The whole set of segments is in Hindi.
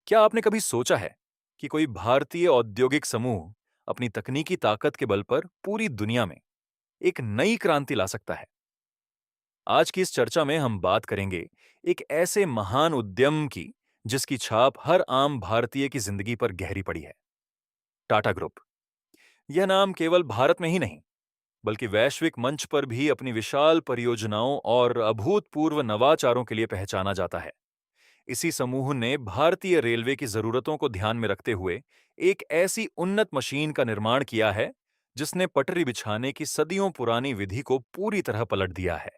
क्या आपने कभी सोचा है कि कोई भारतीय औद्योगिक समूह अपनी तकनीकी ताकत के बल पर पूरी दुनिया में एक नई क्रांति ला सकता है? आज की इस चर्चा में हम बात करेंगे एक ऐसे महान उद्यम की जिसकी छाप हर आम भारतीय की जिंदगी पर गहरी पड़ी है। टाटा ग्रुप। यह नाम केवल भारत में ही नहीं बल्कि वैश्विक मंच पर भी अपनी विशाल परियोजनाओं और अभूतपूर्व नवाचारों के लिए पहचाना जाता है। इसी समूह ने भारतीय रेलवे की जरूरतों को ध्यान में रखते हुए एक ऐसी उन्नत मशीन का निर्माण किया है जिसने पटरी बिछाने की सदियों पुरानी विधि को पूरी तरह पलट दिया है।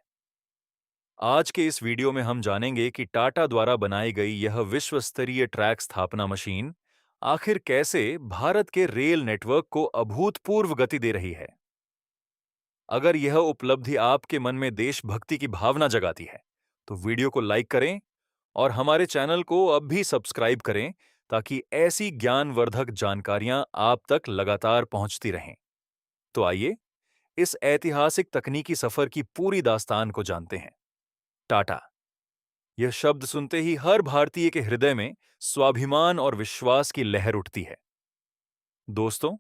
आज के इस वीडियो में हम जानेंगे कि टाटा द्वारा बनाई गई यह विश्व स्तरीय ट्रैक स्थापना मशीन आखिर कैसे भारत के रेल नेटवर्क को अभूतपूर्व गति दे रही है। अगर यह उपलब्धि आपके मन में देशभक्ति की भावना जगाती है, तो वीडियो को लाइक करें और हमारे चैनल को अब भी सब्सक्राइब करें ताकि ऐसी ज्ञानवर्धक जानकारियां आप तक लगातार पहुंचती रहें। तो आइए इस ऐतिहासिक तकनीकी सफर की पूरी दास्तान को जानते हैं। टाटा। यह शब्द सुनते ही हर भारतीय के हृदय में स्वाभिमान और विश्वास की लहर उठती है। दोस्तों,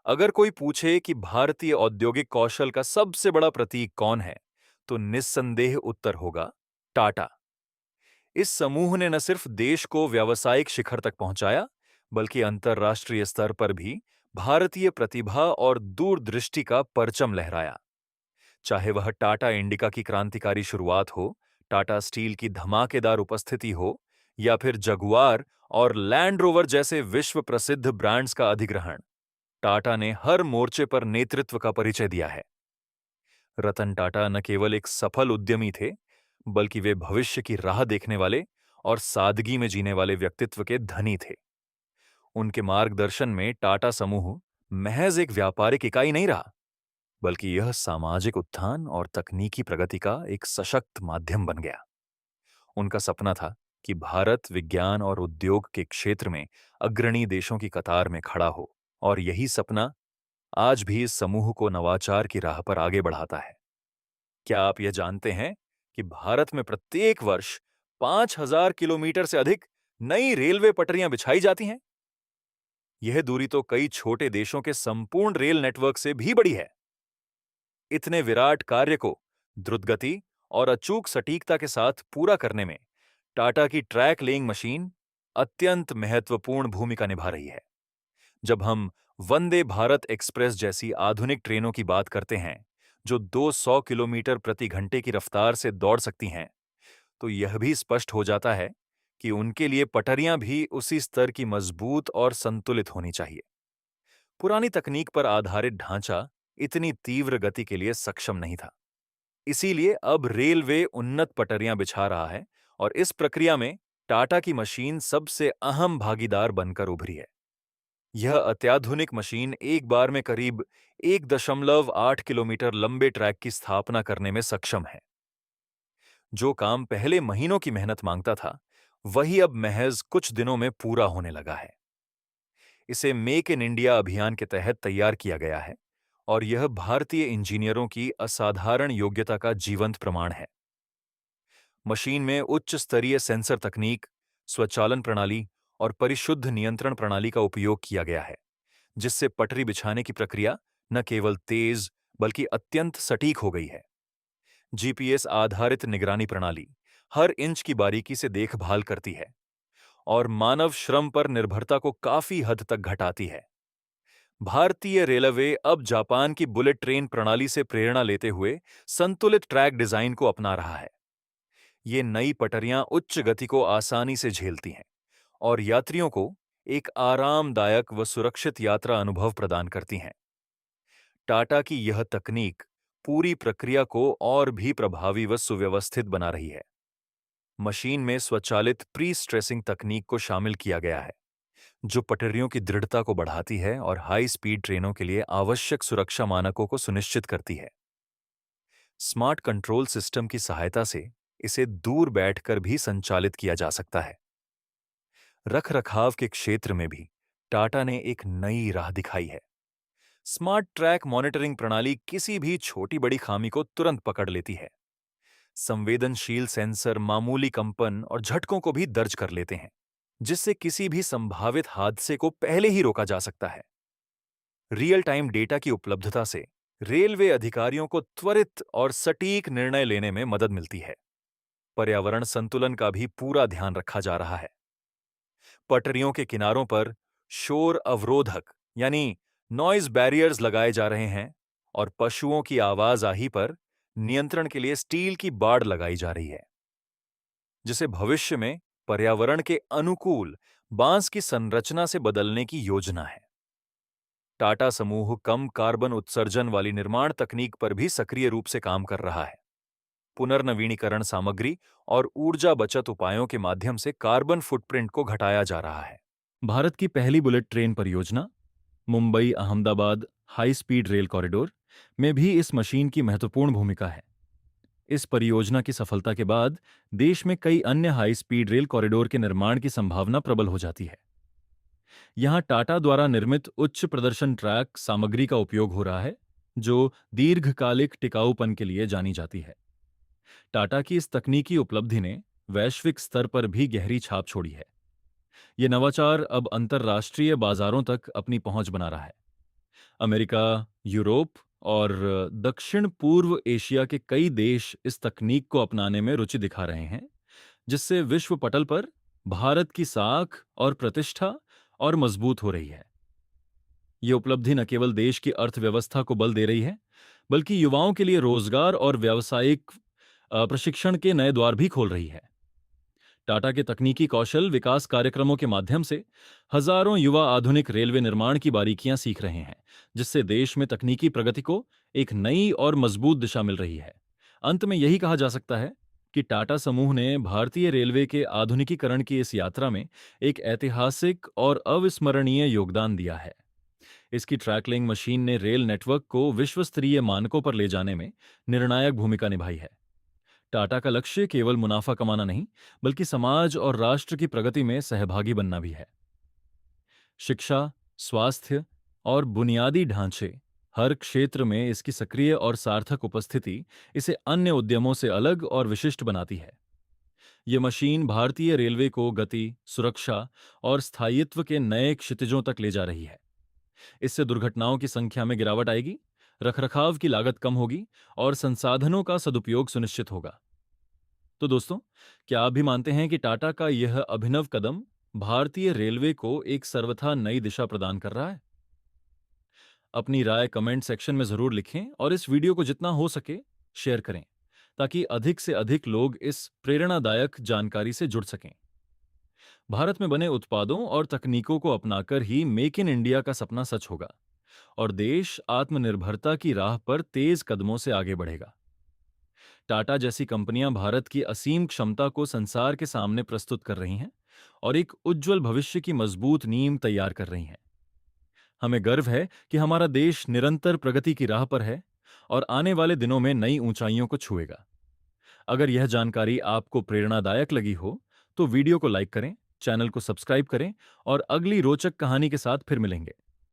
अगर कोई पूछे कि भारतीय औद्योगिक कौशल का सबसे बड़ा प्रतीक कौन है, तो निस्संदेह उत्तर होगा टाटा। इस समूह ने न सिर्फ देश को व्यावसायिक शिखर तक पहुंचाया, बल्कि अंतर्राष्ट्रीय स्तर पर भी भारतीय प्रतिभा और दूरदृष्टि का परचम लहराया। चाहे वह टाटा इंडिका की क्रांतिकारी शुरुआत हो, टाटा स्टील की धमाकेदार उपस्थिति हो, या फिर जगुआर और लैंड रोवर जैसे विश्व प्रसिद्ध ब्रांड्स का अधिग्रहण, टाटा ने हर मोर्चे पर नेतृत्व का परिचय दिया है। रतन टाटा न केवल एक सफल उद्यमी थे, बल्कि वे भविष्य की राह देखने वाले और सादगी में जीने वाले व्यक्तित्व के धनी थे। उनके मार्गदर्शन में टाटा समूह महज एक व्यापारिक इकाई नहीं रहा, बल्कि यह सामाजिक उत्थान और तकनीकी प्रगति का एक सशक्त माध्यम बन गया। उनका सपना था कि भारत विज्ञान और उद्योग के क्षेत्र में अग्रणी देशों की कतार में खड़ा हो, और यही सपना आज भी इस समूह को नवाचार की राह पर आगे बढ़ाता है। क्या आप यह जानते हैं कि भारत में प्रत्येक वर्ष 5,000 किलोमीटर से अधिक नई रेलवे पटरियां बिछाई जाती हैं? यह दूरी तो कई छोटे देशों के संपूर्ण रेल नेटवर्क से भी बड़ी है। इतने विराट कार्य को द्रुत गति और अचूक सटीकता के साथ पूरा करने में टाटा की ट्रैक लेइंग मशीन अत्यंत महत्वपूर्ण भूमिका निभा रही है। जब हम वंदे भारत एक्सप्रेस जैसी आधुनिक ट्रेनों की बात करते हैं, जो 200 किलोमीटर प्रति घंटे की रफ्तार से दौड़ सकती हैं, तो यह भी स्पष्ट हो जाता है कि उनके लिए पटरियां भी उसी स्तर की मजबूत और संतुलित होनी चाहिए। पुरानी तकनीक पर आधारित ढांचा इतनी तीव्र गति के लिए सक्षम नहीं था। इसीलिए अब रेलवे उन्नत पटरियां बिछा रहा है, और इस प्रक्रिया में टाटा की मशीन सबसे अहम भागीदार बनकर उभरी है। यह अत्याधुनिक मशीन एक बार में करीब 1.8 किलोमीटर लंबे ट्रैक की स्थापना करने में सक्षम है। जो काम पहले महीनों की मेहनत मांगता था, वही अब महज कुछ दिनों में पूरा होने लगा है। इसे मेक इन इंडिया अभियान के तहत तैयार किया गया है, और यह भारतीय इंजीनियरों की असाधारण योग्यता का जीवंत प्रमाण है। मशीन में उच्च स्तरीय सेंसर तकनीक, स्वचालन प्रणाली और परिशुद्ध नियंत्रण प्रणाली का उपयोग किया गया है, जिससे पटरी बिछाने की प्रक्रिया न केवल तेज बल्कि अत्यंत सटीक हो गई है। जीपीएस आधारित निगरानी प्रणाली हर इंच की बारीकी से देखभाल करती है और मानव श्रम पर निर्भरता को काफी हद तक घटाती है। भारतीय रेलवे अब जापान की बुलेट ट्रेन प्रणाली से प्रेरणा लेते हुए संतुलित ट्रैक डिजाइन को अपना रहा है। ये नई पटरियां उच्च गति को आसानी से झेलती हैं और यात्रियों को एक आरामदायक व सुरक्षित यात्रा अनुभव प्रदान करती हैं। टाटा की यह तकनीक पूरी प्रक्रिया को और भी प्रभावी व सुव्यवस्थित बना रही है। मशीन में स्वचालित प्री स्ट्रेसिंग तकनीक को शामिल किया गया है, जो पटरियों की दृढ़ता को बढ़ाती है और हाई स्पीड ट्रेनों के लिए आवश्यक सुरक्षा मानकों को सुनिश्चित करती है। स्मार्ट कंट्रोल सिस्टम की सहायता से इसे दूर बैठकर भी संचालित किया जा सकता है। रखरखाव के क्षेत्र में भी टाटा ने एक नई राह दिखाई है। स्मार्ट ट्रैक मॉनिटरिंग प्रणाली किसी भी छोटी बड़ी खामी को तुरंत पकड़ लेती है। संवेदनशील सेंसर मामूली कंपन और झटकों को भी दर्ज कर लेते हैं, जिससे किसी भी संभावित हादसे को पहले ही रोका जा सकता है। रियल टाइम डेटा की उपलब्धता से रेलवे अधिकारियों को त्वरित और सटीक निर्णय लेने में मदद मिलती है। पर्यावरण संतुलन का भी पूरा ध्यान रखा जा रहा है। पटरियों के किनारों पर शोर अवरोधक यानी नॉइज बैरियर्स लगाए जा रहे हैं और पशुओं की आवाजाही पर नियंत्रण के लिए स्टील की बाड़ लगाई जा रही है, जिसे भविष्य में पर्यावरण के अनुकूल बांस की संरचना से बदलने की योजना है। टाटा समूह कम कार्बन उत्सर्जन वाली निर्माण तकनीक पर भी सक्रिय रूप से काम कर रहा है। पुनर्नवीनीकरण सामग्री और ऊर्जा बचत उपायों के माध्यम से कार्बन फुटप्रिंट को घटाया जा रहा है। भारत की पहली बुलेट ट्रेन परियोजना, Mumbai Ahmedabad high speed rail corridor में भी इस मशीन की महत्वपूर्ण भूमिका है। इस परियोजना की सफलता के बाद देश में कई अन्य हाई स्पीड रेल कॉरिडोर के निर्माण की संभावना प्रबल हो जाती है। यहां टाटा द्वारा निर्मित उच्च प्रदर्शन ट्रैक सामग्री का उपयोग हो रहा है, जो दीर्घकालिक टिकाऊपन के लिए जानी जाती है। टाटा की इस तकनीकी उपलब्धि ने वैश्विक स्तर पर भी गहरी छाप छोड़ी है। ये नवाचार अब अंतर्राष्ट्रीय बाजारों तक अपनी पहुंच बना रहा है। अमेरिका, यूरोप और दक्षिण पूर्व एशिया के कई देश इस तकनीक को अपनाने में रुचि दिखा रहे हैं, जिससे विश्व पटल पर भारत की साख और प्रतिष्ठा और मजबूत हो रही है। ये उपलब्धि न केवल देश की अर्थव्यवस्था को बल दे रही है, बल्कि युवाओं के लिए रोजगार और व्यावसायिक प्रशिक्षण के नए द्वार भी खोल रही है। टाटा के तकनीकी कौशल विकास कार्यक्रमों के माध्यम से हजारों युवा आधुनिक रेलवे निर्माण की बारीकियां सीख रहे हैं, जिससे देश में तकनीकी प्रगति को एक नई और मजबूत दिशा मिल रही है। अंत में यही कहा जा सकता है कि टाटा समूह ने भारतीय रेलवे के आधुनिकीकरण की इस यात्रा में एक ऐतिहासिक और अविस्मरणीय योगदान दिया है। इसकी ट्रैकलिंग मशीन ने रेल नेटवर्क को विश्व स्तरीय मानकों पर ले जाने में निर्णायक भूमिका निभाई है। टाटा का लक्ष्य केवल मुनाफा कमाना नहीं, बल्कि समाज और राष्ट्र की प्रगति में सहभागी बनना भी है। शिक्षा, स्वास्थ्य और बुनियादी ढांचे, हर क्षेत्र में इसकी सक्रिय और सार्थक उपस्थिति इसे अन्य उद्यमों से अलग और विशिष्ट बनाती है। ये मशीन भारतीय रेलवे को गति, सुरक्षा और स्थायित्व के नए क्षितिजों तक ले जा रही है। इससे दुर्घटनाओं की संख्या में गिरावट आएगी, रखरखाव की लागत कम होगी और संसाधनों का सदुपयोग सुनिश्चित होगा। तो दोस्तों, क्या आप भी मानते हैं कि टाटा का यह अभिनव कदम भारतीय रेलवे को एक सर्वथा नई दिशा प्रदान कर रहा है? अपनी राय कमेंट सेक्शन में जरूर लिखें और इस वीडियो को जितना हो सके शेयर करें, ताकि अधिक से अधिक लोग इस प्रेरणादायक जानकारी से जुड़ सकें। भारत में बने उत्पादों और तकनीकों को अपनाकर ही मेक इन इंडिया का सपना सच होगा और देश आत्मनिर्भरता की राह पर तेज कदमों से आगे बढ़ेगा। टाटा जैसी कंपनियां भारत की असीम क्षमता को संसार के सामने प्रस्तुत कर रही हैं और एक उज्जवल भविष्य की मजबूत नींव तैयार कर रही हैं। हमें गर्व है कि हमारा देश निरंतर प्रगति की राह पर है और आने वाले दिनों में नई ऊंचाइयों को छुएगा। अगर यह जानकारी आपको प्रेरणादायक लगी हो, तो वीडियो को लाइक करें, चैनल को सब्सक्राइब करें और अगली रोचक कहानी के साथ फिर मिलेंगे।